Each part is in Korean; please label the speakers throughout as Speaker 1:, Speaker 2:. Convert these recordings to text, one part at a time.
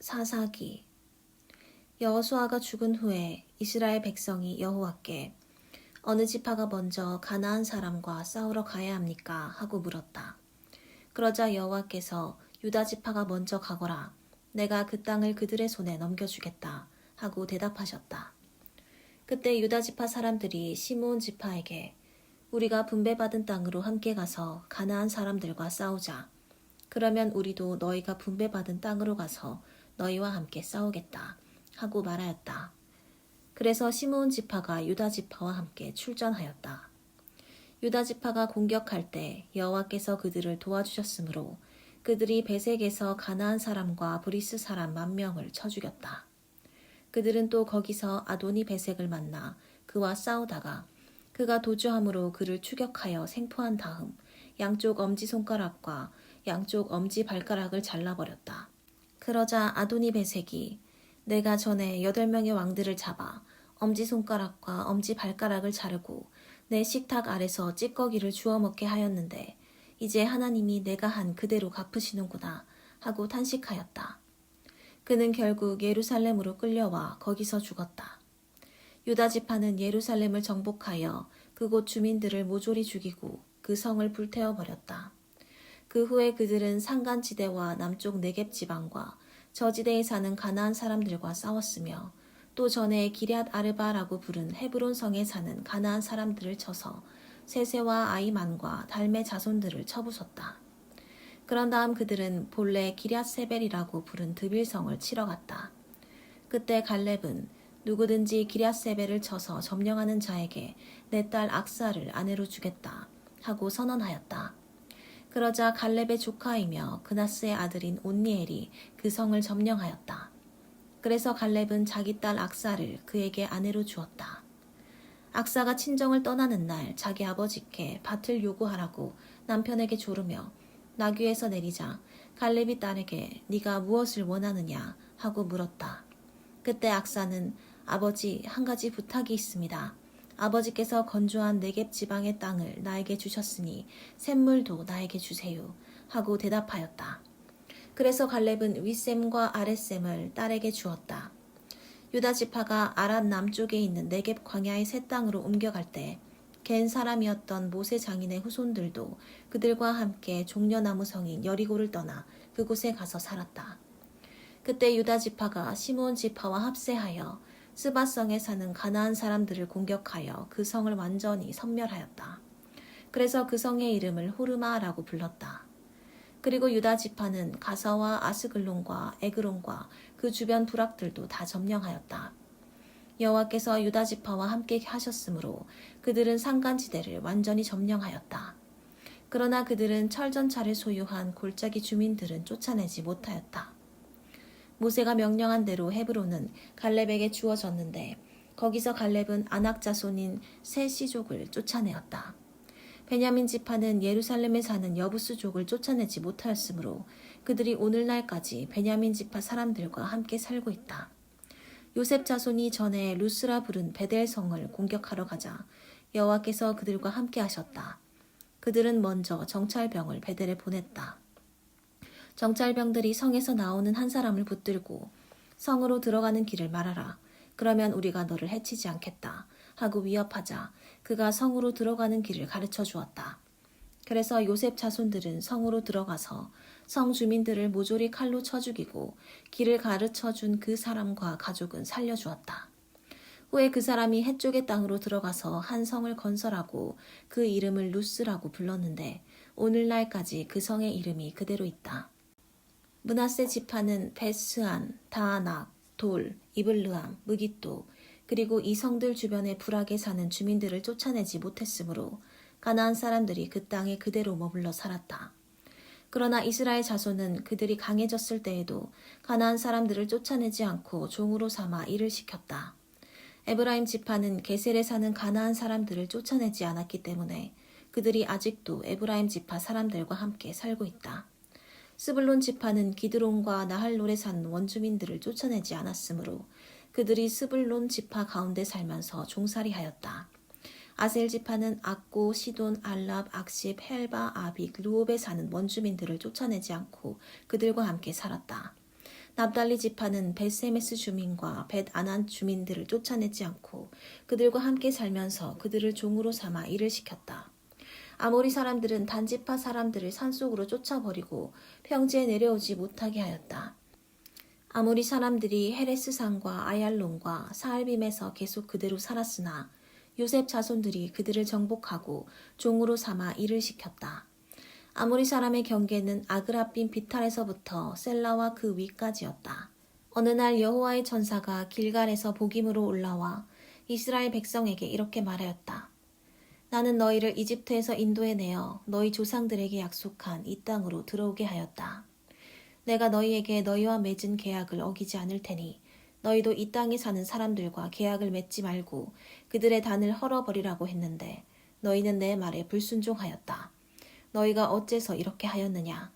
Speaker 1: 사사기. 여호수아가 죽은 후에 이스라엘 백성이 여호와께 어느 지파가 먼저 가나안 사람과 싸우러 가야 합니까? 하고 물었다. 그러자 여호와께서 유다 지파가 먼저 가거라. 내가 그 땅을 그들의 손에 넘겨주겠다. 하고 대답하셨다. 그때 유다 지파 사람들이 시므온 지파에게 우리가 분배받은 땅으로 함께 가서 가나안 사람들과 싸우자. 그러면 우리도 너희가 분배받은 땅으로 가서 너희와 함께 싸우겠다. 하고 말하였다. 그래서 시므온 지파가 유다 지파와 함께 출전하였다. 유다 지파가 공격할 때 여호와께서 그들을 도와주셨으므로 그들이 베색에서 가나안 사람과 브리스 사람 10,000명을 쳐 죽였다. 그들은 또 거기서 아도니 베색을 만나 그와 싸우다가 그가 도주함으로 그를 추격하여 생포한 다음 양쪽 엄지손가락과 양쪽 엄지발가락을 잘라버렸다. 그러자 아도니 베색이 내가 전에 8명의 왕들을 잡아 엄지손가락과 엄지발가락을 자르고 내 식탁 아래서 찌꺼기를 주워 먹게 하였는데 이제 하나님이 내가 한 그대로 갚으시는구나 하고 탄식하였다. 그는 결국 예루살렘으로 끌려와 거기서 죽었다. 유다 지파는 예루살렘을 정복하여 그곳 주민들을 모조리 죽이고 그 성을 불태워 버렸다. 그 후에 그들은 산간지대와 남쪽 네겝 지방과 저지대에 사는 가나안 사람들과 싸웠으며 또 전에 기럇 아르바라고 부른 헤브론 성에 사는 가나안 사람들을 쳐서 세세와 아이만과 달메 자손들을 쳐부쉈다. 그런 다음 그들은 본래 기럇 세벨이라고 부른 드빌성을 치러 갔다. 그때 갈렙은 누구든지 기럇 세벨을 쳐서 점령하는 자에게 내 딸 악사를 아내로 주겠다 하고 선언하였다. 그러자 갈렙의 조카이며 그나스의 아들인 온니엘이 그 성을 점령하였다. 그래서 갈렙은 자기 딸 악사를 그에게 아내로 주었다. 악사가 친정을 떠나는 날 자기 아버지께 밭을 요구하라고 남편에게 조르며 나귀에서 내리자 갈렙이 딸에게 네가 무엇을 원하느냐 하고 물었다. 그때 악사는 아버지 한 가지 부탁이 있습니다. 아버지께서 건조한 네겝 지방의 땅을 나에게 주셨으니 샘물도 나에게 주세요 하고 대답하였다. 그래서 갈렙은 윗샘과 아랫샘을 딸에게 주었다. 유다 지파가 아랏 남쪽에 있는 네겝 광야의 새 땅으로 옮겨갈 때 겐 사람이었던 모세 장인의 후손들도 그들과 함께 종려나무 성인 여리고를 떠나 그곳에 가서 살았다. 그때 유다 지파가 시므온 지파와 합세하여 스바성에 사는 가나안 사람들을 공격하여 그 성을 완전히 섬멸하였다. 그래서 그 성의 이름을 호르마라고 불렀다. 그리고 유다 지파는 가사와 아스글론과 에그론과 그 주변 부락들도 다 점령하였다. 여호와께서 유다 지파와 함께 하셨으므로 그들은 산간지대를 완전히 점령하였다. 그러나 그들은 철전차를 소유한 골짜기 주민들은 쫓아내지 못하였다. 모세가 명령한 대로 헤브론은 갈렙에게 주어졌는데 거기서 갈렙은 아낙 자손인 세 시족을 쫓아내었다. 베냐민 지파는 예루살렘에 사는 여부스족을 쫓아내지 못하였으므로 그들이 오늘날까지 베냐민 지파 사람들과 함께 살고 있다. 요셉 자손이 전에 루스라 부른 베델 성을 공격하러 가자 여호와께서 그들과 함께 하셨다. 그들은 먼저 정찰병을 베델에 보냈다. 정찰병들이 성에서 나오는 한 사람을 붙들고 성으로 들어가는 길을 말하라. 그러면 우리가 너를 해치지 않겠다 하고 위협하자 그가 성으로 들어가는 길을 가르쳐 주었다. 그래서 요셉 자손들은 성으로 들어가서 성 주민들을 모조리 칼로 쳐 죽이고 길을 가르쳐 준 그 사람과 가족은 살려주었다. 후에 그 사람이 해쪽의 땅으로 들어가서 한 성을 건설하고 그 이름을 루스라고 불렀는데 오늘날까지 그 성의 이름이 그대로 있다. 므낫세 지파는 베스안, 다아낙, 돌, 이블르함, 무깃도 그리고 이 성들 주변의 부락에 사는 주민들을 쫓아내지 못했으므로 가나안 사람들이 그 땅에 그대로 머물러 살았다. 그러나 이스라엘 자손은 그들이 강해졌을 때에도 가나안 사람들을 쫓아내지 않고 종으로 삼아 일을 시켰다. 에브라임 지파는 게셀에 사는 가나안 사람들을 쫓아내지 않았기 때문에 그들이 아직도 에브라임 지파 사람들과 함께 살고 있다. 스불론 지파는 기드론과 나할롤에 사는 원주민들을 쫓아내지 않았으므로 그들이 스불론 지파 가운데 살면서 종살이하였다. 아셀 지파는 악고, 시돈, 알랍, 악십, 헬바, 아빅, 루옵에 사는 원주민들을 쫓아내지 않고 그들과 함께 살았다. 납달리 지파는 벳세메스 주민과 벳아난 주민들을 쫓아내지 않고 그들과 함께 살면서 그들을 종으로 삼아 일을 시켰다. 아모리 사람들은 단지파 사람들을 산속으로 쫓아버리고 평지에 내려오지 못하게 하였다. 아모리 사람들이 헤레스산과 아얄론과 사알빔에서 계속 그대로 살았으나 요셉 자손들이 그들을 정복하고 종으로 삼아 일을 시켰다. 아모리 사람의 경계는 아그라빔 비탈에서부터 셀라와 그 위까지였다. 어느 날 여호와의 천사가 길갈에서 복임으로 올라와 이스라엘 백성에게 이렇게 말하였다. 나는 너희를 이집트에서 인도해내어 너희 조상들에게 약속한 이 땅으로 들어오게 하였다. 내가 너희에게 너희와 맺은 계약을 어기지 않을 테니 너희도 이 땅에 사는 사람들과 계약을 맺지 말고 그들의 단을 헐어버리라고 했는데 너희는 내 말에 불순종하였다. 너희가 어째서 이렇게 하였느냐?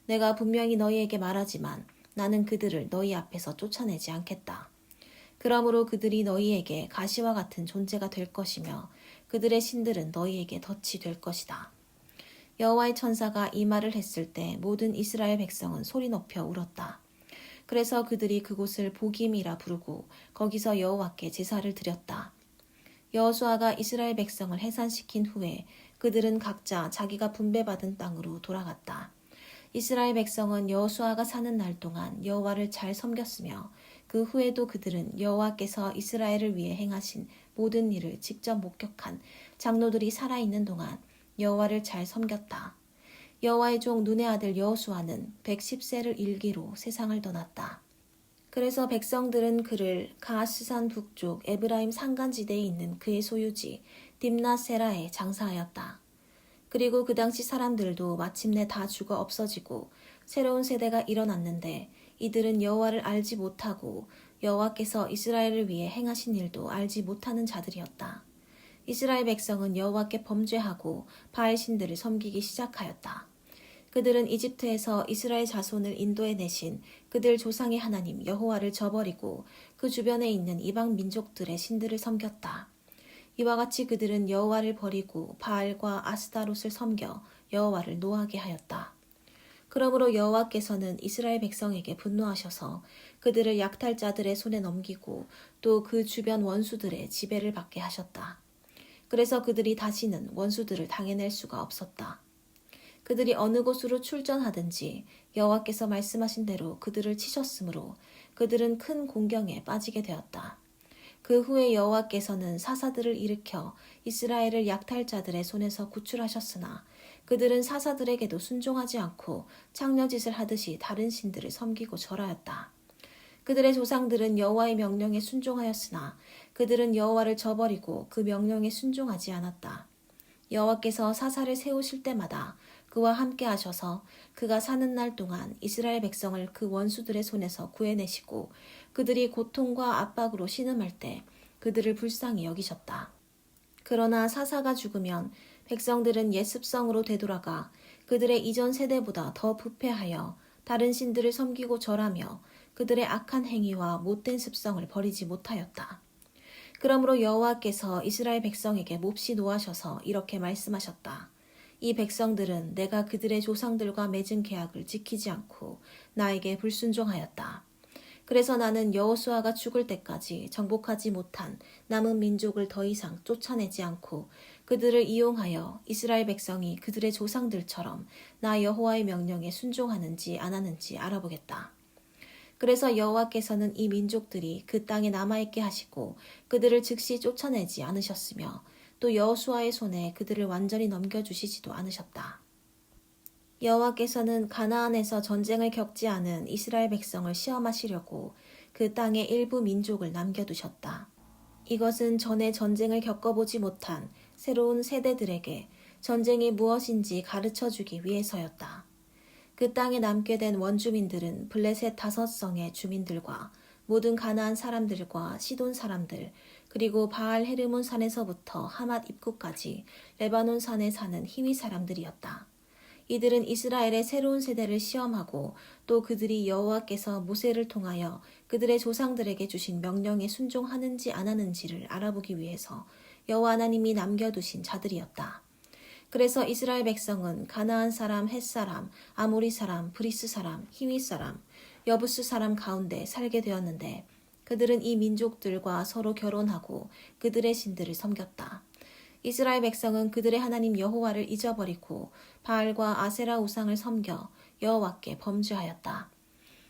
Speaker 1: 내가 분명히 너희에게 말하지만 나는 그들을 너희 앞에서 쫓아내지 않겠다. 그러므로 그들이 너희에게 가시와 같은 존재가 될 것이며 그들의 신들은 너희에게 덫이 될 것이다. 여호와의 천사가 이 말을 했을 때 모든 이스라엘 백성은 소리 높여 울었다. 그래서 그들이 그곳을 복임이라 부르고 거기서 여호와께 제사를 드렸다. 여호수아가 이스라엘 백성을 해산시킨 후에 그들은 각자 자기가 분배받은 땅으로 돌아갔다. 이스라엘 백성은 여호수아가 사는 날 동안 여호와를 잘 섬겼으며 그 후에도 그들은 여호와께서 이스라엘을 위해 행하신 모든 일을 직접 목격한 장로들이 살아있는 동안 여호와를 잘 섬겼다. 여호와의 종 눈의 아들 여호수아는 110세를 일기로 세상을 떠났다. 그래서 백성들은 그를 가하스산 북쪽 에브라임 산간지대에 있는 그의 소유지 딥나세라에 장사하였다. 그리고 그 당시 사람들도 마침내 다 죽어 없어지고 새로운 세대가 일어났는데 이들은 여호와를 알지 못하고 여호와께서 이스라엘을 위해 행하신 일도 알지 못하는 자들이었다. 이스라엘 백성은 여호와께 범죄하고 바알 신들을 섬기기 시작하였다. 그들은 이집트에서 이스라엘 자손을 인도해 내신 그들 조상의 하나님 여호와를 저버리고 그 주변에 있는 이방 민족들의 신들을 섬겼다. 이와 같이 그들은 여호와를 버리고 바알과 아스타롯을 섬겨 여호와를 노하게 하였다. 그러므로 여호와께서는 이스라엘 백성에게 분노하셔서 그들을 약탈자들의 손에 넘기고 또 그 주변 원수들의 지배를 받게 하셨다. 그래서 그들이 다시는 원수들을 당해낼 수가 없었다. 그들이 어느 곳으로 출전하든지 여호와께서 말씀하신 대로 그들을 치셨으므로 그들은 큰 공경에 빠지게 되었다. 그 후에 여호와께서는 사사들을 일으켜 이스라엘을 약탈자들의 손에서 구출하셨으나 그들은 사사들에게도 순종하지 않고 창녀짓을 하듯이 다른 신들을 섬기고 절하였다. 그들의 조상들은 여호와의 명령에 순종하였으나 그들은 여호와를 저버리고 그 명령에 순종하지 않았다. 여호와께서 사사를 세우실 때마다 그와 함께 하셔서 그가 사는 날 동안 이스라엘 백성을 그 원수들의 손에서 구해내시고 그들이 고통과 압박으로 신음할 때 그들을 불쌍히 여기셨다. 그러나 사사가 죽으면 백성들은 옛 습성으로 되돌아가 그들의 이전 세대보다 더 부패하여 다른 신들을 섬기고 절하며 그들의 악한 행위와 못된 습성을 버리지 못하였다. 그러므로 여호와께서 이스라엘 백성에게 몹시 노하셔서 이렇게 말씀하셨다. 이 백성들은 내가 그들의 조상들과 맺은 계약을 지키지 않고 나에게 불순종하였다. 그래서 나는 여호수아가 죽을 때까지 정복하지 못한 남은 민족을 더 이상 쫓아내지 않고 그들을 이용하여 이스라엘 백성이 그들의 조상들처럼 나 여호와의 명령에 순종하는지 안 하는지 알아보겠다. 그래서 여호와께서는 이 민족들이 그 땅에 남아있게 하시고 그들을 즉시 쫓아내지 않으셨으며 또 여호수아의 손에 그들을 완전히 넘겨주시지도 않으셨다. 여호와께서는 가나안에서 전쟁을 겪지 않은 이스라엘 백성을 시험하시려고 그 땅의 일부 민족을 남겨두셨다. 이것은 전에 전쟁을 겪어보지 못한 새로운 세대들에게 전쟁이 무엇인지 가르쳐주기 위해서였다. 그 땅에 남게 된 원주민들은 블레셋 5성의 주민들과 모든 가나안 사람들과 시돈 사람들 그리고 바알 헤르몬 산에서부터 하맛 입구까지 레바논 산에 사는 히위 사람들이었다. 이들은 이스라엘의 새로운 세대를 시험하고 또 그들이 여호와께서 모세를 통하여 그들의 조상들에게 주신 명령에 순종하는지 안 하는지를 알아보기 위해서 여호와 하나님이 남겨두신 자들이었다. 그래서 이스라엘 백성은 가나안 사람, 헷 사람, 아모리 사람, 브리스 사람, 히위 사람, 여부스 사람 가운데 살게 되었는데 그들은 이 민족들과 서로 결혼하고 그들의 신들을 섬겼다. 이스라엘 백성은 그들의 하나님 여호와를 잊어버리고 바알과 아세라 우상을 섬겨 여호와께 범죄하였다.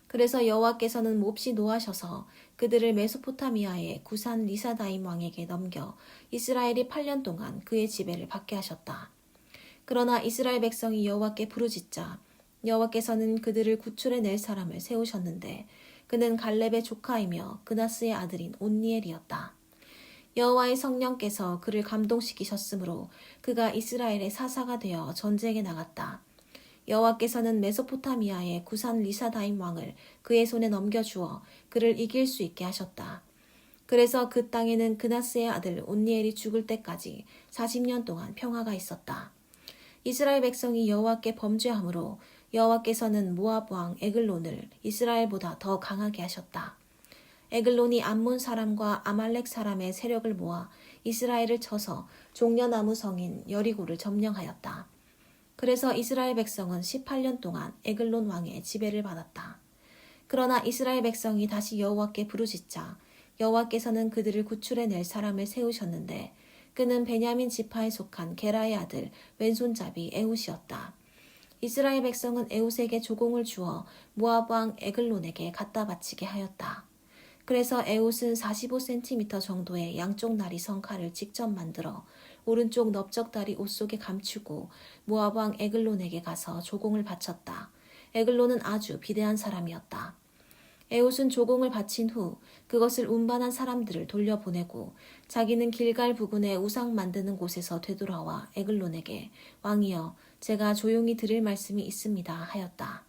Speaker 1: 그래서 여호와께서는 몹시 노하셔서 그들을 메소포타미아의 구산 리사다임 왕에게 넘겨 이스라엘이 8년 동안 그의 지배를 받게 하셨다. 그러나 이스라엘 백성이 여호와께 부르짖자 여호와께서는 그들을 구출해 낼 사람을 세우셨는데 그는 갈렙의 조카이며 그나스의 아들인 온니엘이었다. 여호와의 성령께서 그를 감동시키셨으므로 그가 이스라엘의 사사가 되어 전쟁에 나갔다. 여호와께서는 메소포타미아의 구산 리사다임 왕을 그의 손에 넘겨주어 그를 이길 수 있게 하셨다. 그래서 그 땅에는 그나스의 아들 온니엘이 죽을 때까지 40년 동안 평화가 있었다. 이스라엘 백성이 여호와께 범죄하므로 여호와께서는 모압 왕 에글론을 이스라엘보다 더 강하게 하셨다. 에글론이 암몬 사람과 아말렉 사람의 세력을 모아 이스라엘을 쳐서 종려나무 성인 여리고를 점령하였다. 그래서 이스라엘 백성은 18년 동안 에글론 왕의 지배를 받았다. 그러나 이스라엘 백성이 다시 여호와께 부르짖자 여호와께서는 그들을 구출해 낼 사람을 세우셨는데 그는 베냐민 지파에 속한 게라의 아들 왼손잡이 에훗이었다. 이스라엘 백성은 에훗에게 조공을 주어 모압 왕 에글론에게 갖다 바치게 하였다. 그래서 에훗은 45cm 정도의 양쪽 나리성 칼을 직접 만들어 오른쪽 넓적다리 옷 속에 감추고 모압 왕 에글론에게 가서 조공을 바쳤다. 에글론은 아주 비대한 사람이었다. 에훗은 조공을 바친 후 그것을 운반한 사람들을 돌려보내고 자기는 길갈 부근의 우상 만드는 곳에서 되돌아와 에글론에게 왕이여 제가 조용히 들을 말씀이 있습니다 하였다.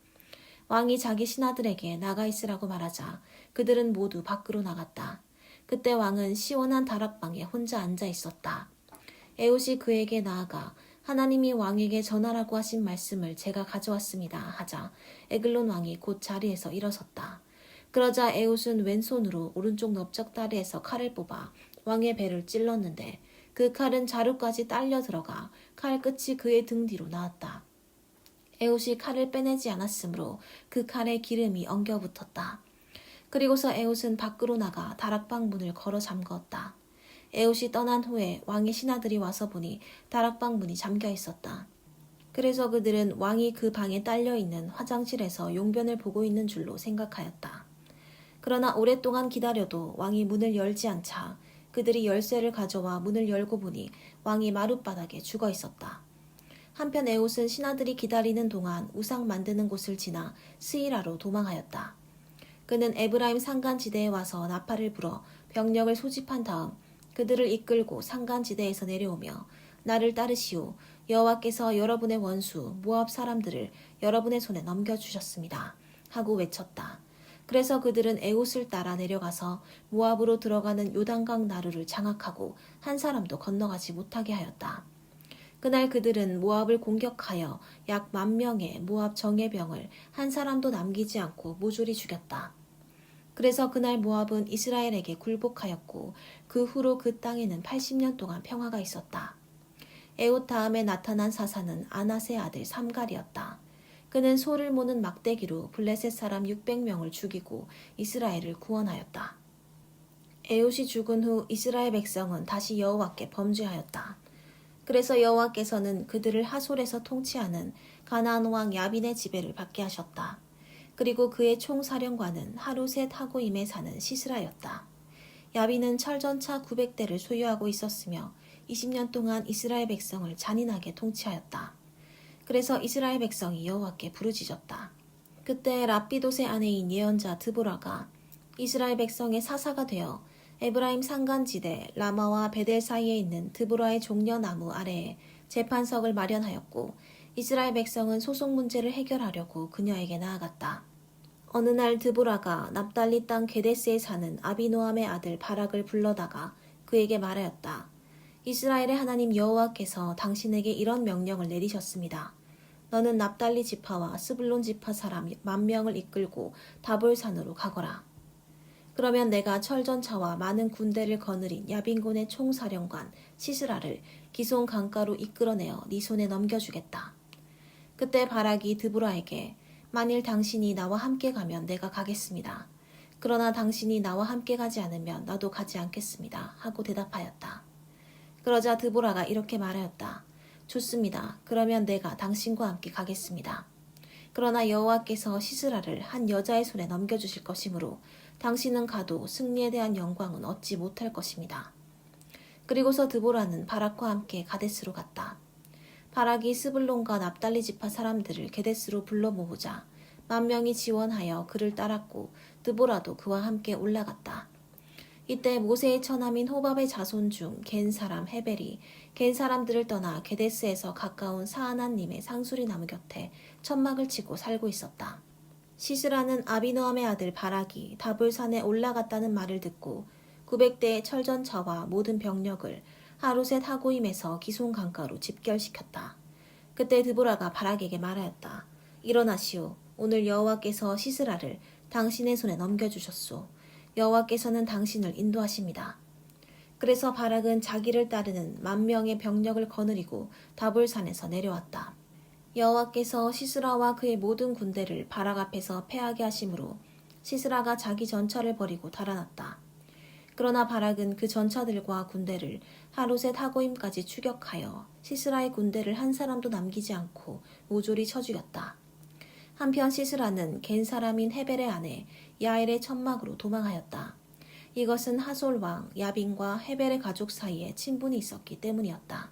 Speaker 1: 왕이 자기 신하들에게 나가 있으라고 말하자 그들은 모두 밖으로 나갔다. 그때 왕은 시원한 다락방에 혼자 앉아 있었다. 에훗이 그에게 나아가 하나님이 왕에게 전하라고 하신 말씀을 제가 가져왔습니다 하자 에글론 왕이 곧 자리에서 일어섰다. 그러자 에훗은 왼손으로 오른쪽 넓적다리에서 칼을 뽑아 왕의 배를 찔렀는데 그 칼은 자루까지 딸려 들어가 칼 끝이 그의 등 뒤로 나왔다. 에훗이 칼을 빼내지 않았으므로 그 칼에 기름이 엉겨 붙었다. 그리고서 에훗은 밖으로 나가 다락방 문을 걸어 잠그었다. 에훗이 떠난 후에 왕의 신하들이 와서 보니 다락방 문이 잠겨 있었다. 그래서 그들은 왕이 그 방에 딸려 있는 화장실에서 용변을 보고 있는 줄로 생각하였다. 그러나 오랫동안 기다려도 왕이 문을 열지 않자 그들이 열쇠를 가져와 문을 열고 보니 왕이 마룻바닥에 죽어 있었다. 한편 에훗은 신하들이 기다리는 동안 우상 만드는 곳을 지나 스이라로 도망하였다. 그는 에브라임 산간지대에 와서 나팔을 불어 병력을 소집한 다음 그들을 이끌고 산간지대에서 내려오며 나를 따르시오. 여호와께서 여러분의 원수 모압 사람들을 여러분의 손에 넘겨주셨습니다. 하고 외쳤다. 그래서 그들은 에훗을 따라 내려가서 모압으로 들어가는 요단강 나루를 장악하고 한 사람도 건너가지 못하게 하였다. 그날 그들은 모압을 공격하여 약 10,000명의 모압 정예병을 한 사람도 남기지 않고 모조리 죽였다. 그래서 그날 모압은 이스라엘에게 굴복하였고 그 후로 그 땅에는 80년 동안 평화가 있었다. 에훗 다음에 나타난 사사는 아낫의 아들 삼갈이었다. 그는 소를 모는 막대기로 블레셋 사람 600명을 죽이고 이스라엘을 구원하였다. 에훗이 죽은 후 이스라엘 백성은 다시 여호와께 범죄하였다. 그래서 여호와께서는 그들을 하솔에서 통치하는 가나안 왕 야빈의 지배를 받게 하셨다. 그리고 그의 총사령관은 하루셋 하고임에 사는 시스라였다. 야빈은 철전차 900대를 소유하고 있었으며 20년 동안 이스라엘 백성을 잔인하게 통치하였다. 그래서 이스라엘 백성이 여호와께 부르짖었다. 그때 랍비돗의 아내인 예언자 드보라가 이스라엘 백성의 사사가 되어 에브라임 산간지대 라마와 베델 사이에 있는 드보라의 종려나무 아래에 재판석을 마련하였고 이스라엘 백성은 소송 문제를 해결하려고 그녀에게 나아갔다. 어느 날 드보라가 납달리 땅 게데스에 사는 아비노함의 아들 바락을 불러다가 그에게 말하였다. 이스라엘의 하나님 여호와께서 당신에게 이런 명령을 내리셨습니다. 너는 납달리 지파와 스불론 지파 사람 10,000명을 이끌고 다볼산으로 가거라. 그러면 내가 철전차와 많은 군대를 거느린 야빈군의 총사령관 시스라를 기손 강가로 이끌어내어 네 손에 넘겨주겠다. 그때 바락이 드보라에게 만일 당신이 나와 함께 가면 내가 가겠습니다. 그러나 당신이 나와 함께 가지 않으면 나도 가지 않겠습니다. 하고 대답하였다. 그러자 드보라가 이렇게 말하였다. 좋습니다. 그러면 내가 당신과 함께 가겠습니다. 그러나 여호와께서 시스라를 한 여자의 손에 넘겨주실 것이므로 당신은 가도 승리에 대한 영광은 얻지 못할 것입니다. 그리고서 드보라는 바락과 함께 가데스로 갔다. 바락이 스불론과 납달리 지파 사람들을 게데스로 불러 모으자 10,000명이 지원하여 그를 따랐고 드보라도 그와 함께 올라갔다. 이때 모세의 처남인 호밥의 자손 중 겐 사람 헤벨이 겐 사람들을 떠나 게데스에서 가까운 사하나님의 상수리 나무 곁에 천막을 치고 살고 있었다. 시스라는 아비노함의 아들 바락이 다볼산에 올라갔다는 말을 듣고 900대의 철전차와 모든 병력을 하루셋 하고임에서 기손 강가로 집결시켰다. 그때 드보라가 바락에게 말하였다. 일어나시오. 오늘 여호와께서 시스라를 당신의 손에 넘겨주셨소. 여호와께서는 당신을 인도하십니다. 그래서 바락은 자기를 따르는 10,000명의 병력을 거느리고 다볼산에서 내려왔다. 여호와께서 시스라와 그의 모든 군대를 바락 앞에서 패하게 하심으로 시스라가 자기 전차를 버리고 달아났다. 그러나 바락은 그 전차들과 군대를 하루셋 하고임까지 추격하여 시스라의 군대를 한 사람도 남기지 않고 모조리 쳐 죽였다. 한편 시스라는 겐 사람인 헤벨의 아내 야엘의 천막으로 도망하였다. 이것은 하솔 왕 야빈과 헤벨의 가족 사이에 친분이 있었기 때문이었다.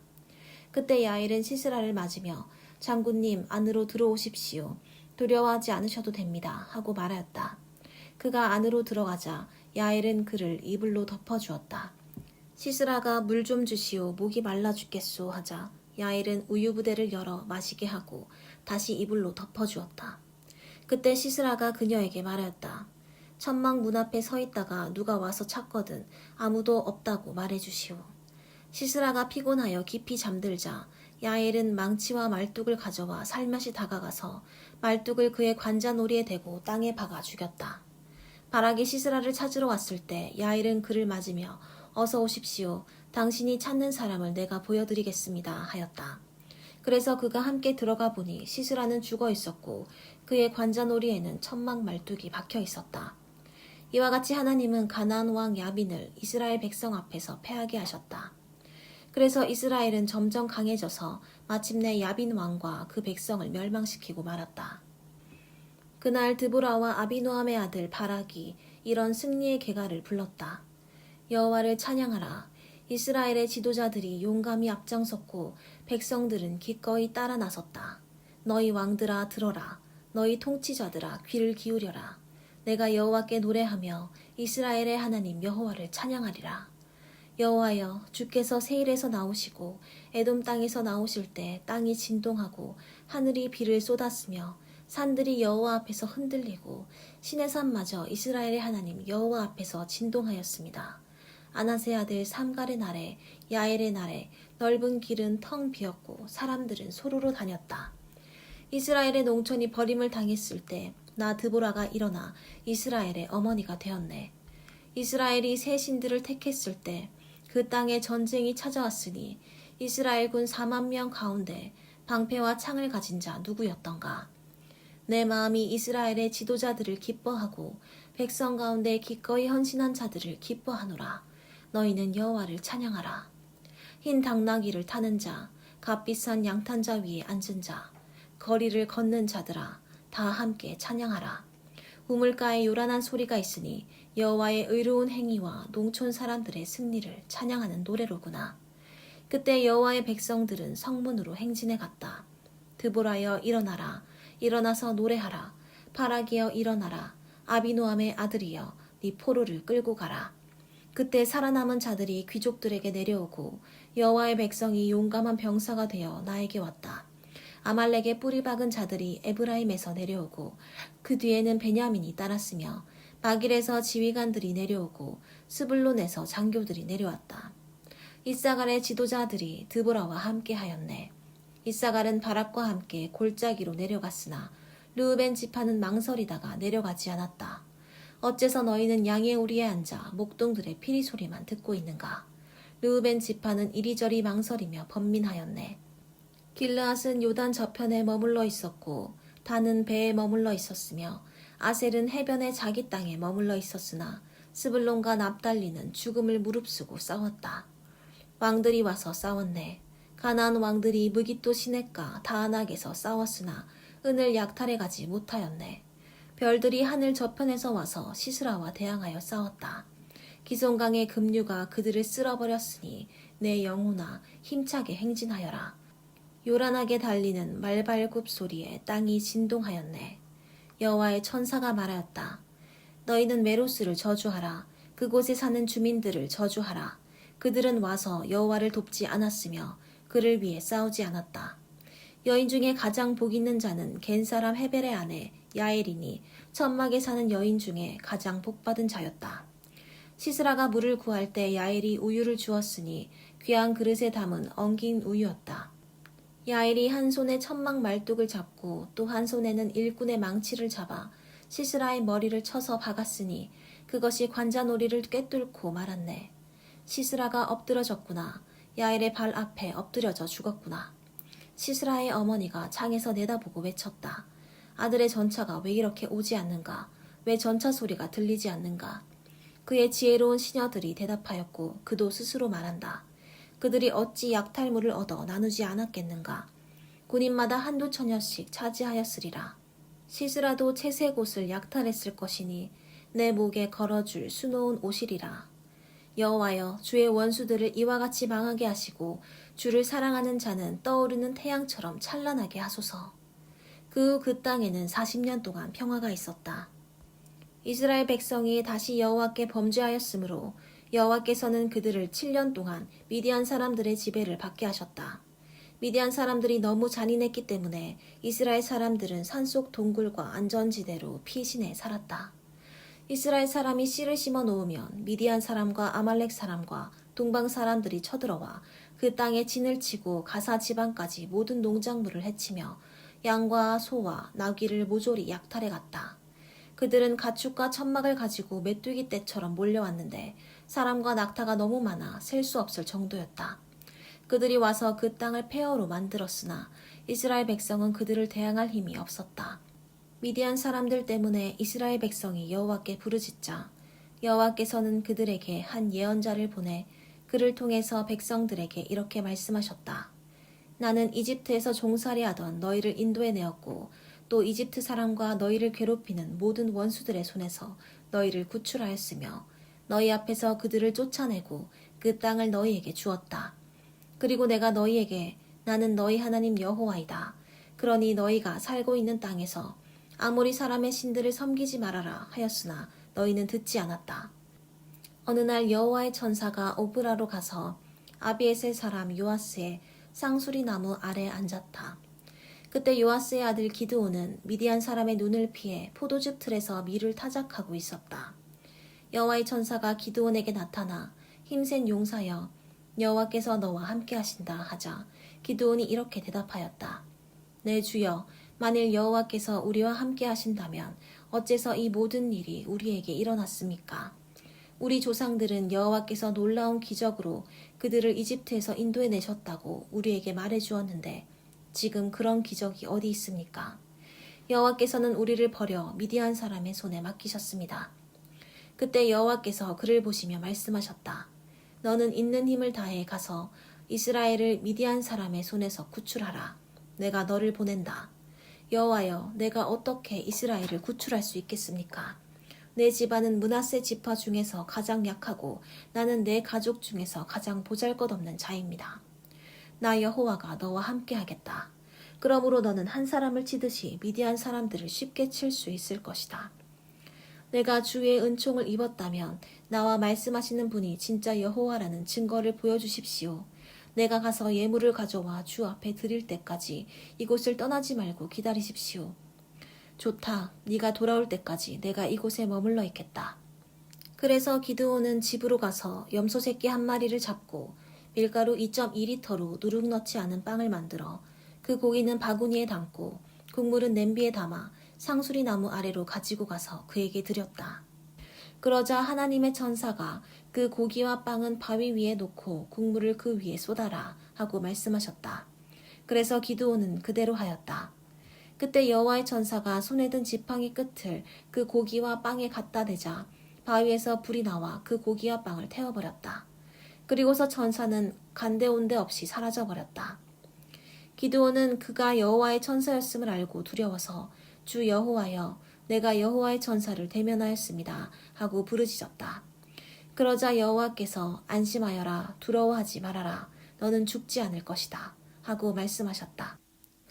Speaker 1: 그때 야엘은 시스라를 맞으며 장군님 안으로 들어오십시오. 두려워하지 않으셔도 됩니다. 하고 말하였다. 그가 안으로 들어가자 야엘은 그를 이불로 덮어주었다. 시스라가 물 좀 주시오. 목이 말라 죽겠소 하자 야엘은 우유 부대를 열어 마시게 하고 다시 이불로 덮어주었다. 그때 시스라가 그녀에게 말하였다. 천막 문 앞에 서 있다가 누가 와서 찾거든 아무도 없다고 말해주시오. 시스라가 피곤하여 깊이 잠들자 야엘은 망치와 말뚝을 가져와 살며시 다가가서 말뚝을 그의 관자놀이에 대고 땅에 박아 죽였다. 바락이 시스라를 찾으러 왔을 때 야엘은 그를 맞으며 어서 오십시오. 당신이 찾는 사람을 내가 보여드리겠습니다. 하였다. 그래서 그가 함께 들어가 보니 시스라는 죽어 있었고 그의 관자놀이에는 천막 말뚝이 박혀 있었다. 이와 같이 하나님은 가나안 왕 야빈을 이스라엘 백성 앞에서 패하게 하셨다. 그래서 이스라엘은 점점 강해져서 마침내 야빈 왕과 그 백성을 멸망시키고 말았다. 그날 드보라와 아비노함의 아들 바락이 이런 승리의 계가를 불렀다. 여호와를 찬양하라. 이스라엘의 지도자들이 용감히 앞장섰고 백성들은 기꺼이 따라 나섰다. 너희 왕들아 들어라. 너희 통치자들아 귀를 기울여라. 내가 여호와께 노래하며 이스라엘의 하나님 여호와를 찬양하리라. 여호와여 주께서 세일에서 나오시고 에돔 땅에서 나오실 때 땅이 진동하고 하늘이 비를 쏟았으며 산들이 여호와 앞에서 흔들리고 신의 산마저 이스라엘의 하나님 여호와 앞에서 진동하였습니다. 아나세 아들 삼갈의 날에 야엘의 날에 넓은 길은 텅 비었고 사람들은 소로로 다녔다. 이스라엘의 농촌이 버림을 당했을 때 나 드보라가 일어나 이스라엘의 어머니가 되었네. 이스라엘이 새 신들을 택했을 때 그 땅에 전쟁이 찾아왔으니 이스라엘 군 40,000명 가운데 방패와 창을 가진 자 누구였던가. 내 마음이 이스라엘의 지도자들을 기뻐하고 백성 가운데 기꺼이 헌신한 자들을 기뻐하노라. 너희는 여호와를 찬양하라. 흰 당나귀를 타는 자, 값비싼 양탄자 위에 앉은 자, 거리를 걷는 자들아 다 함께 찬양하라. 우물가에 요란한 소리가 있으니 여호와의 의로운 행위와 농촌 사람들의 승리를 찬양하는 노래로구나. 그때 여호와의 백성들은 성문으로 행진해 갔다. 드보라여 일어나라. 일어나서 노래하라. 바락이여 일어나라. 아비노함의 아들이여 네 포로를 끌고 가라. 그때 살아남은 자들이 귀족들에게 내려오고 여호와의 백성이 용감한 병사가 되어 나에게 왔다. 아말렉의 뿌리 박은 자들이 에브라임에서 내려오고 그 뒤에는 베냐민이 따랐으며 마길에서 지휘관들이 내려오고 스불론에서 장교들이 내려왔다. 이사갈의 지도자들이 드보라와 함께 하였네. 이사갈은 바락과 함께 골짜기로 내려갔으나 르우벤 지파는 망설이다가 내려가지 않았다. 어째서 너희는 양의 오리에 앉아 목동들의 피리 소리만 듣고 있는가? 르우벤 지파는 이리저리 망설이며 번민하였네. 길르앗은 요단 저편에 머물러 있었고 단은 배에 머물러 있었으며 아셀은 해변의 자기 땅에 머물러 있었으나 스불론과 납달리는 죽음을 무릅쓰고 싸웠다. 왕들이 와서 싸웠네. 가나안 왕들이 무깃도 시냇가 다안악에서 싸웠으나 은을 약탈해 가지 못하였네. 별들이 하늘 저편에서 와서 시스라와 대항하여 싸웠다. 기손강의 급류가 그들을 쓸어버렸으니 내 영혼아 힘차게 행진하여라. 요란하게 달리는 말발굽 소리에 땅이 진동하였네. 여호와의 천사가 말하였다. 너희는 메로스를 저주하라. 그곳에 사는 주민들을 저주하라. 그들은 와서 여호와를 돕지 않았으며 그를 위해 싸우지 않았다. 여인 중에 가장 복 있는 자는 겐 사람 헤벨의 아내 야엘이니 천막에 사는 여인 중에 가장 복받은 자였다. 시스라가 물을 구할 때 야엘이 우유를 주었으니 귀한 그릇에 담은 엉긴 우유였다. 야엘이 한 손에 천막 말뚝을 잡고 또 한 손에는 일꾼의 망치를 잡아 시스라의 머리를 쳐서 박았으니 그것이 관자놀이를 꿰뚫고 말았네. 시스라가 엎드러졌구나. 야엘의 발 앞에 엎드려져 죽었구나. 시스라의 어머니가 창에서 내다보고 외쳤다. 아들의 전차가 왜 이렇게 오지 않는가? 왜 전차 소리가 들리지 않는가? 그의 지혜로운 시녀들이 대답하였고 그도 스스로 말한다. 그들이 어찌 약탈물을 얻어 나누지 않았겠는가? 군인마다 한두 처녀씩 차지하였으리라. 시스라도 채색 옷을 약탈했을 것이니 내 목에 걸어줄 수놓은 옷이리라. 여호와여, 주의 원수들을 이와 같이 망하게 하시고 주를 사랑하는 자는 떠오르는 태양처럼 찬란하게 하소서. 그 땅에는 40년 동안 평화가 있었다. 이스라엘 백성이 다시 여호와께 범죄하였으므로 여호와께서는 그들을 7년 동안 미디안 사람들의 지배를 받게 하셨다. 미디안 사람들이 너무 잔인했기 때문에 이스라엘 사람들은 산속 동굴과 안전지대로 피신해 살았다. 이스라엘 사람이 씨를 심어 놓으면 미디안 사람과 아말렉 사람과 동방 사람들이 쳐들어와 그 땅에 진을 치고 가사 지방까지 모든 농작물을 해치며 양과 소와 나귀를 모조리 약탈해 갔다. 그들은 가축과 천막을 가지고 메뚜기 떼처럼 몰려왔는데 사람과 낙타가 너무 많아 셀 수 없을 정도였다. 그들이 와서 그 땅을 폐허로 만들었으나 이스라엘 백성은 그들을 대항할 힘이 없었다. 미디안 사람들 때문에 이스라엘 백성이 여호와께 부르짖자 여호와께서는 그들에게 한 예언자를 보내 그를 통해서 백성들에게 이렇게 말씀하셨다. 나는 이집트에서 종살이하던 너희를 인도해 내었고 또 이집트 사람과 너희를 괴롭히는 모든 원수들의 손에서 너희를 구출하였으며 너희 앞에서 그들을 쫓아내고 그 땅을 너희에게 주었다. 그리고 내가 너희에게 나는 너희 하나님 여호와이다. 그러니 너희가 살고 있는 땅에서 아모리 사람의 신들을 섬기지 말아라 하였으나 너희는 듣지 않았다. 어느 날 여호와의 천사가 오브라로 가서 아비에셀 사람 요아스의 쌍수리 나무 아래 앉았다. 그때 요아스의 아들 기드온은 미디안 사람의 눈을 피해 포도즙 틀에서 밀을 타작하고 있었다. 여호와의 천사가 기드온에게 나타나 힘센 용사여 여호와께서 너와 함께 하신다 하자 기드온이 이렇게 대답하였다. 내 주여, 만일 여호와께서 우리와 함께 하신다면 어째서 이 모든 일이 우리에게 일어났습니까? 우리 조상들은 여호와께서 놀라운 기적으로 그들을 이집트에서 인도해 내셨다고 우리에게 말해 주었는데 지금 그런 기적이 어디 있습니까? 여호와께서는 우리를 버려 미디안 사람의 손에 맡기셨습니다. 그때 여호와께서 그를 보시며 말씀하셨다. 너는 있는 힘을 다해 가서 이스라엘을 미디안 사람의 손에서 구출하라. 내가 너를 보낸다. 여호와여, 내가 어떻게 이스라엘을 구출할 수 있겠습니까? 내 집안은 므낫세 지파 중에서 가장 약하고 나는 내 가족 중에서 가장 보잘것없는 자입니다. 나 여호와가 너와 함께 하겠다. 그러므로 너는 한 사람을 치듯이 미디안 사람들을 쉽게 칠 수 있을 것이다. 내가 주의 은총을 입었다면 나와 말씀하시는 분이 진짜 여호와라는 증거를 보여주십시오. 내가 가서 예물을 가져와 주 앞에 드릴 때까지 이곳을 떠나지 말고 기다리십시오. 좋다. 네가 돌아올 때까지 내가 이곳에 머물러 있겠다. 그래서 기드온은 집으로 가서 염소 새끼 한 마리를 잡고 밀가루 2.2리터로 누룩 넣지 않은 빵을 만들어 그 고기는 바구니에 담고 국물은 냄비에 담아 상수리 나무 아래로 가지고 가서 그에게 드렸다. 그러자 하나님의 천사가 그 고기와 빵은 바위 위에 놓고 국물을 그 위에 쏟아라 하고 말씀하셨다. 그래서 기드온은 그대로 하였다. 그때 여호와의 천사가 손에 든 지팡이 끝을 그 고기와 빵에 갖다 대자 바위에서 불이 나와 그 고기와 빵을 태워버렸다. 그리고서 천사는 간데온데 없이 사라져버렸다. 기드온은 그가 여호와의 천사였음을 알고 두려워서 주 여호와여 내가 여호와의 천사를 대면하였습니다 하고 부르짖었다. 그러자 여호와께서 안심하여라 두려워하지 말아라 너는 죽지 않을 것이다 하고 말씀하셨다.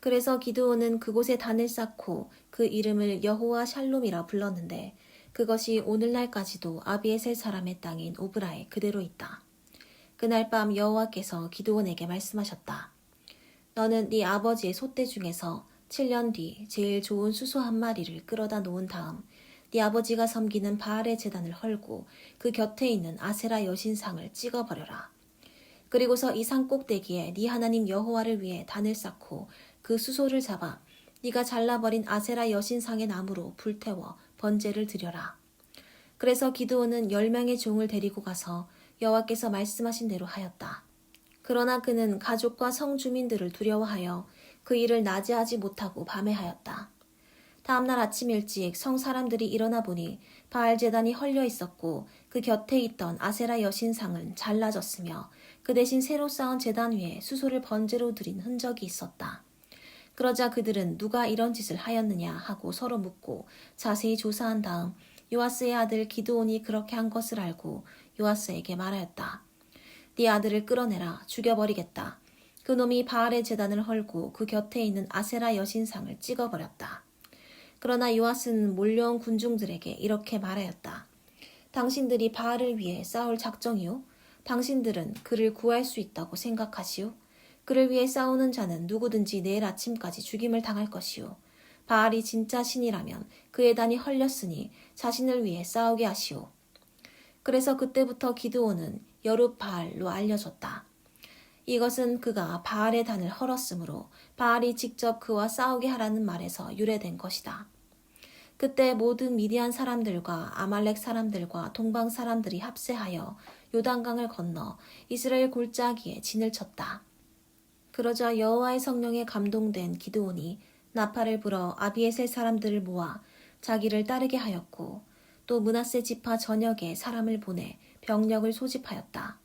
Speaker 1: 그래서 기드온은 그곳에 단을 쌓고 그 이름을 여호와 샬롬이라 불렀는데 그것이 오늘날까지도 아비에셀 사람의 땅인 오브라에 그대로 있다. 그날 밤 여호와께서 기드온에게 말씀하셨다. 너는 네 아버지의 솥대 중에서 7년 뒤 제일 좋은 수소 한 마리를 끌어다 놓은 다음 네 아버지가 섬기는 바알의 제단을 헐고 그 곁에 있는 아세라 여신상을 찍어버려라. 그리고서 이 산 꼭대기에 네 하나님 여호와를 위해 단을 쌓고 그 수소를 잡아 네가 잘라버린 아세라 여신상의 나무로 불태워 번제를 드려라. 그래서 기드온은 10명의 종을 데리고 가서 여호와께서 말씀하신 대로 하였다. 그러나 그는 가족과 성 주민들을 두려워하여 그 일을 낮에 하지 못하고 밤에 하였다. 다음날 아침 일찍 성 사람들이 일어나 보니 바알 제단이 헐려 있었고 그 곁에 있던 아세라 여신상은 잘라졌으며 그 대신 새로 쌓은 제단 위에 수소를 번제로 드린 흔적이 있었다. 그러자 그들은 누가 이런 짓을 하였느냐 하고 서로 묻고 자세히 조사한 다음 요아스의 아들 기드온이 그렇게 한 것을 알고 요아스에게 말하였다. 네 아들을 끌어내라 죽여버리겠다. 그놈이 바알의 제단을 헐고 그 곁에 있는 아세라 여신상을 찍어버렸다. 그러나 요아스는 몰려온 군중들에게 이렇게 말하였다. 당신들이 바알을 위해 싸울 작정이요? 당신들은 그를 구할 수 있다고 생각하시오? 그를 위해 싸우는 자는 누구든지 내일 아침까지 죽임을 당할 것이오. 바알이 진짜 신이라면 그의 단이 헐렸으니 자신을 위해 싸우게 하시오. 그래서 그때부터 기드온은 여룻바알로 알려졌다. 이것은 그가 바알의 단을 헐었으므로 바알이 직접 그와 싸우게 하라는 말에서 유래된 것이다. 그때 모든 미디안 사람들과 아말렉 사람들과 동방 사람들이 합세하여 요단강을 건너 이스라엘 골짜기에 진을 쳤다. 그러자 여호와의 성령에 감동된 기드온이 나팔을 불어 아비에셀 사람들을 모아 자기를 따르게 하였고 또 므낫세 지파 전역에 사람을 보내 병력을 소집하였다.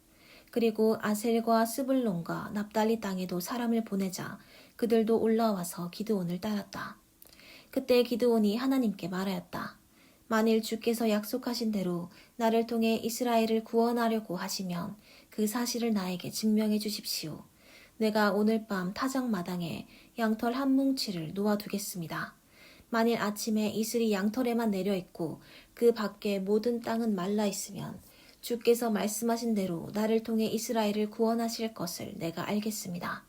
Speaker 1: 그리고 아셀과 스불론과 납달리 땅에도 사람을 보내자 그들도 올라와서 기드온을 따랐다. 그때 기드온이 하나님께 말하였다. 만일 주께서 약속하신 대로 나를 통해 이스라엘을 구원하려고 하시면 그 사실을 나에게 증명해 주십시오. 내가 오늘 밤 타작마당에 양털 한 뭉치를 놓아두겠습니다. 만일 아침에 이슬이 양털에만 내려있고 그 밖에 모든 땅은 말라있으면 주께서 말씀하신 대로 나를 통해 이스라엘을 구원하실 것을 내가 알겠습니다.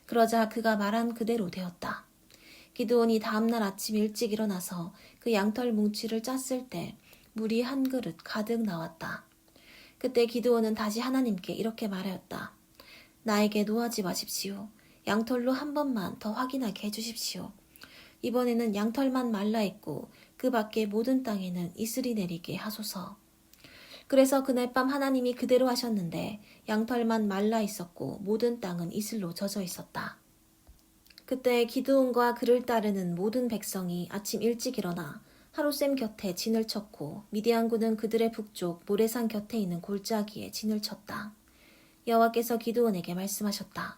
Speaker 1: 그러자 그가 말한 그대로 되었다. 기드온이 다음날 아침 일찍 일어나서 그 양털 뭉치를 짰을 때 물이 한 그릇 가득 나왔다. 그때 기드온은 다시 하나님께 이렇게 말하였다. 나에게 노하지 마십시오. 양털로 한 번만 더 확인하게 해주십시오. 이번에는 양털만 말라있고 그 밖에 모든 땅에는 이슬이 내리게 하소서. 그래서 그날 밤 하나님이 그대로 하셨는데 양털만 말라있었고 모든 땅은 이슬로 젖어 있었다. 그때 기드온과 그를 따르는 모든 백성이 아침 일찍 일어나 하룻샘 곁에 진을 쳤고 미디안군은 그들의 북쪽 모레산 곁에 있는 골짜기에 진을 쳤다. 여호와께서 기드온에게 말씀하셨다.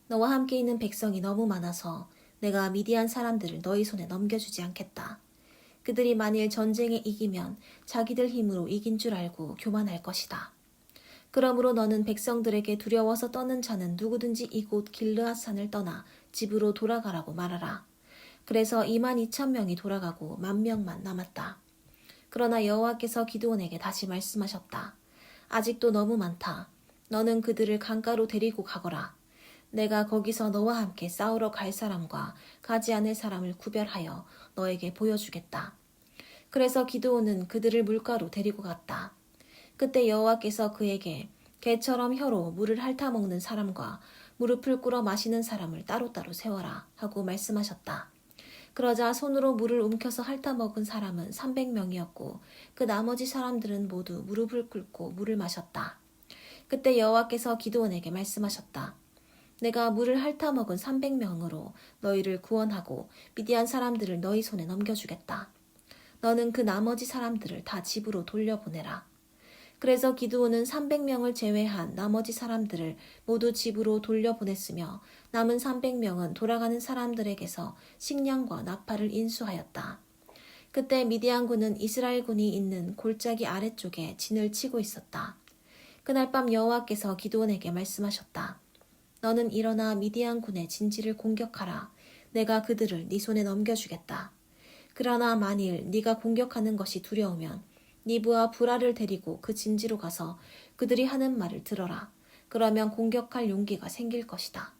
Speaker 1: 너와 함께 있는 백성이 너무 많아서 내가 미디안 사람들을 너희 손에 넘겨주지 않겠다. 그들이 만일 전쟁에 이기면 자기들 힘으로 이긴 줄 알고 교만할 것이다. 그러므로 너는 백성들에게 두려워서 떠는 자는 누구든지 이곳 길르앗산을 떠나 집으로 돌아가라고 말하라. 그래서 22,000명이 돌아가고 10,000명만 남았다. 그러나 여호와께서 기드온에게 다시 말씀하셨다. 아직도 너무 많다. 너는 그들을 강가로 데리고 가거라. 내가 거기서 너와 함께 싸우러 갈 사람과 가지 않을 사람을 구별하여 너에게 보여주겠다. 그래서 기드온은 그들을 물가로 데리고 갔다. 그때 여호와께서 그에게 개처럼 혀로 물을 핥아먹는 사람과 무릎을 꿇어 마시는 사람을 따로따로 세워라 하고 말씀하셨다. 그러자 손으로 물을 움켜서 핥아먹은 사람은 300명이었고 그 나머지 사람들은 모두 무릎을 꿇고 물을 마셨다. 그때 여호와께서 기드온에게 말씀하셨다. 내가 물을 핥아먹은 300명으로 너희를 구원하고 미디안 사람들을 너희 손에 넘겨주겠다. 너는 그 나머지 사람들을 다 집으로 돌려보내라. 그래서 기드온은 300명을 제외한 나머지 사람들을 모두 집으로 돌려보냈으며 남은 300명은 돌아가는 사람들에게서 식량과 나팔을 인수하였다. 그때 미디안군은 이스라엘군이 있는 골짜기 아래쪽에 진을 치고 있었다. 그날 밤 여호와께서 기드온에게 말씀하셨다. 너는 일어나 미디안군의 진지를 공격하라. 내가 그들을 네 손에 넘겨주겠다. 그러나 만일 네가 공격하는 것이 두려우면 니브와 브라를 데리고 그 진지로 가서 그들이 하는 말을 들어라. 그러면 공격할 용기가 생길 것이다.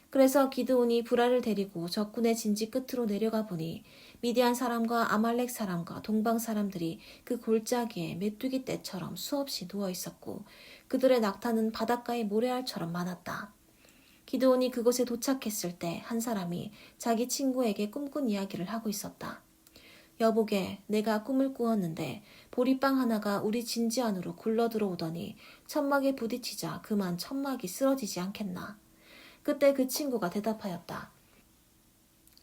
Speaker 1: 그래서 기드온이 브라를 데리고 적군의 진지 끝으로 내려가 보니 미디안 사람과 아말렉 사람과 동방 사람들이 그 골짜기에 메뚜기 떼처럼 수없이 누워 있었고 그들의 낙타는 바닷가의 모래알처럼 많았다. 기드온이 그곳에 도착했을 때 한 사람이 자기 친구에게 꿈꾼 이야기를 하고 있었다. 여보게, 내가 꿈을 꾸었는데 보리빵 하나가 우리 진지 안으로 굴러 들어오더니 천막에 부딪히자 그만 천막이 쓰러지지 않겠나. 그때 그 친구가 대답하였다.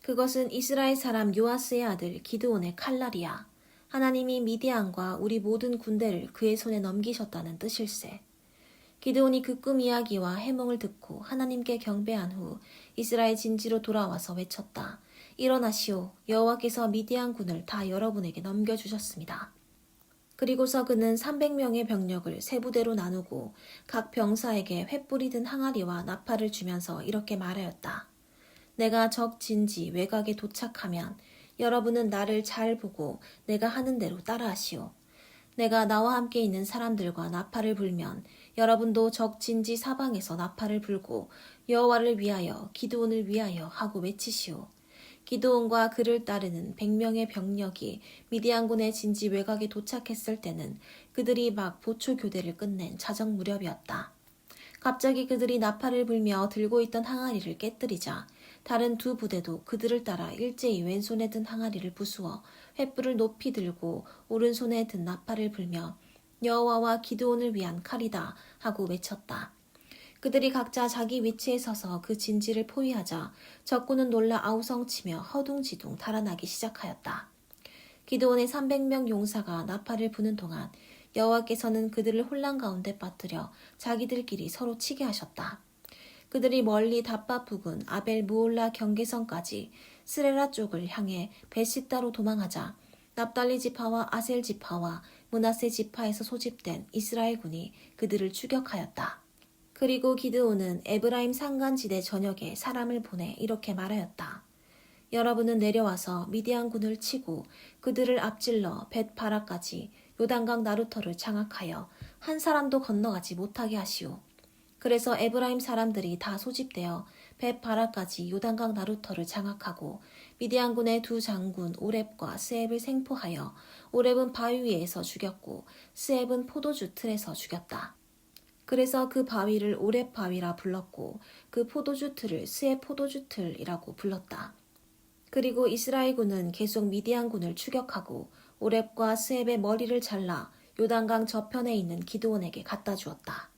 Speaker 1: 그것은 이스라엘 사람 요아스의 아들 기드온의 칼날이야. 하나님이 미디안과 우리 모든 군대를 그의 손에 넘기셨다는 뜻일세. 기드온이 그 꿈 이야기와 해몽을 듣고 하나님께 경배한 후 이스라엘 진지로 돌아와서 외쳤다. 일어나시오. 여호와께서 미디안 군을 다 여러분에게 넘겨주셨습니다. 그리고서 그는 300명의 병력을 세 부대로 나누고 각 병사에게 횃불이 든 항아리와 나팔을 주면서 이렇게 말하였다. 내가 적 진지 외곽에 도착하면 여러분은 나를 잘 보고 내가 하는 대로 따라하시오. 내가 나와 함께 있는 사람들과 나팔을 불면 여러분도 적 진지 사방에서 나팔을 불고 여호와를 위하여 기드온을 위하여 하고 외치시오. 기드온과 그를 따르는 100명의 병력이 미디안군의 진지 외곽에 도착했을 때는 그들이 막 보초 교대를 끝낸 자정 무렵이었다. 갑자기 그들이 나팔을 불며 들고 있던 항아리를 깨뜨리자 다른 두 부대도 그들을 따라 일제히 왼손에 든 항아리를 부수어 횃불을 높이 들고 오른손에 든 나팔을 불며 여호와와 기드온을 위한 칼이다 하고 외쳤다. 그들이 각자 자기 위치에 서서 그 진지를 포위하자 적군은 놀라 아우성치며 허둥지둥 달아나기 시작하였다. 기드온의 300명 용사가 나팔을 부는 동안 여호와께서는 그들을 혼란 가운데 빠뜨려 자기들끼리 서로 치게 하셨다. 그들이 멀리 답바 부근 아벨 무올라 경계선까지 스레라 쪽을 향해 베시다로 도망하자 납달리 지파와 아셀 지파와 므낫세 지파에서 소집된 이스라엘군이 그들을 추격하였다. 그리고 기드온은 에브라임 산간지대 전역에 사람을 보내 이렇게 말하였다. 여러분은 내려와서 미디안군을 치고 그들을 앞질러 벳바라까지 요단강 나루터를 장악하여 한 사람도 건너가지 못하게 하시오. 그래서 에브라임 사람들이 다 소집되어 벳바라까지 요단강 나루터를 장악하고 미디안군의 두 장군 오렙과 스앱을 생포하여 오렙은 바위 위에서 죽였고 스앱은 포도주 틀에서 죽였다. 그래서 그 바위를 오렙 바위라 불렀고 그 포도주 틀을 스앱 포도주 틀이라고 불렀다. 그리고 이스라엘군은 계속 미디안군을 추격하고 오렙과 스앱의 머리를 잘라 요단강 저편에 있는 기드온에게 갖다 주었다.